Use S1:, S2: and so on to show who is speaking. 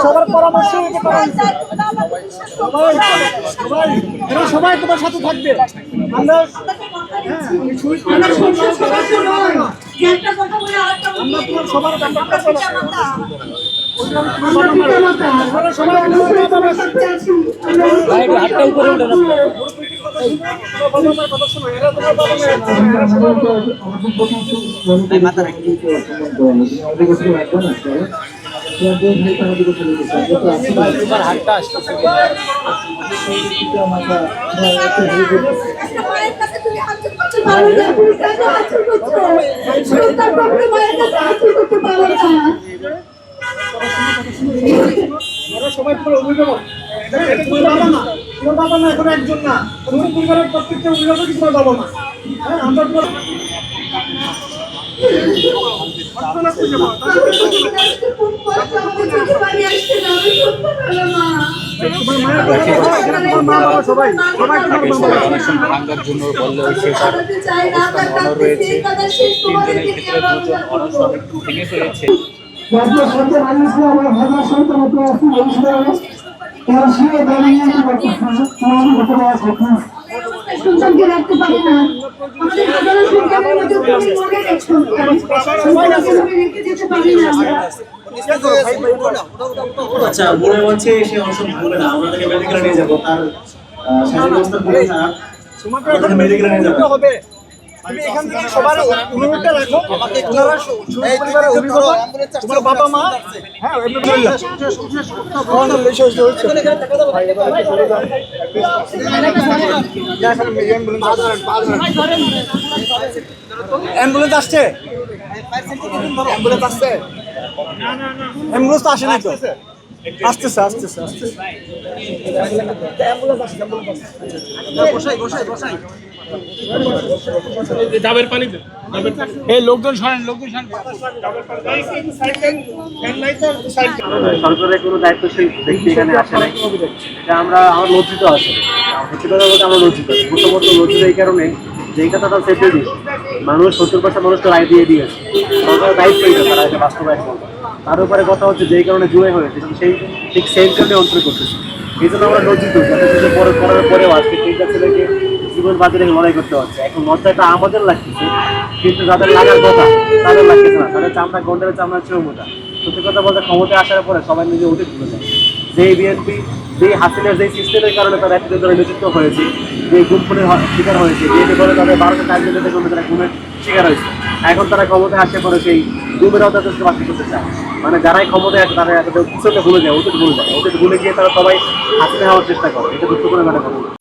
S1: সবার পরামর্শ সবাই তোমার সাথে থাকবে। আমরা সবার সবাই অভিভাবক, তোমার বাবা না, এখন একজন না, তোমার পরিবারের প্রত্যেকটা অভিভাবকই তোমার বাবা মা। হ্যাঁ, আমরা
S2: ভাঙ্গার জন্য বললে রয়েছে, তিনজনের ক্ষেত্রে দুজন অনশন ভেঙে ফেলেছে।
S3: আচ্ছা, মনে হচ্ছে সে অসম বলবে না, আমরা তাকে মেডিকেলে নিয়ে যাবো, তার শারীরিক অবস্থা খুবই খারাপ, আমরা মেডিকেলে নিয়ে যাবো।
S1: তুমি এখান থেকে সবার অনুরোধটা রাখো, পরিবারের অভিভাবক, তোমার বাবা মা। হ্যাঁ, অ্যাম্বুলেন্স আসছে, অ্যাম্বুলেন্স আসছে, অ্যাম্বুলেন্স তো আসে না তো, আসতেছে আসতেছে আসতেছে। অ্যাম্বুলেন্স আসছে, ডাবের পানি দেন, এই লোকজন সরেন, লোকজন সরেন।
S3: সরকারের কোনো দায়িত্বশীল ব্যক্তি এখানে আসে নাই, এটা আমরা লজ্জিত আছি। সত্যি কথা বলতে আমরা লজ্জিত, প্রথমত লজ্জিত এই কারণে যে এই কথাটা সেফে দিই, মানুষ 70% মানুষকে রায় দিয়ে দিয়েছে, সরকারের দায়িত্ব এটা, তারা এটা বাস্তবায়ন করবে। তার উপরে কথা হচ্ছে যেই কারণে জুয়ে হয়েছে সেই ঠিক সেম কারণে অন্তর করতেছে। এই জন্য আমরা লজ্জিত, যাতে কিছু করার পরেও আজকে তিনটা ছেলেকে জীবন বাজারে লড়াই করতে হচ্ছে। এখন লজ্জাটা আমাদের লাগতেছে, কিন্তু যাদের লাগার কথা তাদের লাগতেছে না, তাদের চামড়া গন্ডের চামড়া ছিল মোটা। সত্যি কথা বলতে ক্ষমতায় আসার পরে সবাই নিজে অতীত ভুলে যায়। যেই বিএনপি, যেই হাসিনার যেই সিস্টেমের কারণে তারা এতদিন ধরে নিযুক্ত হয়েছে, যে গুমখুনের শিকার হয়েছে, বিএনপি করে তাদের 12টা কার্যকরী জন্য তারা গুমের শিকার হয়েছে। এখন তারা ক্ষমতায় আসে পরে সেই গুমেরাও তাদেরকে বাতিল করতে চায়। মানে যারাই ক্ষমতায় আছে তারা পিছনে ভুলে যায়, অতীত ভুলে যায়। অতীত ভুলে গিয়ে তারা সবাই হাসিনা হওয়ার চেষ্টা করে, এটা দুঃখ করে মনে করে।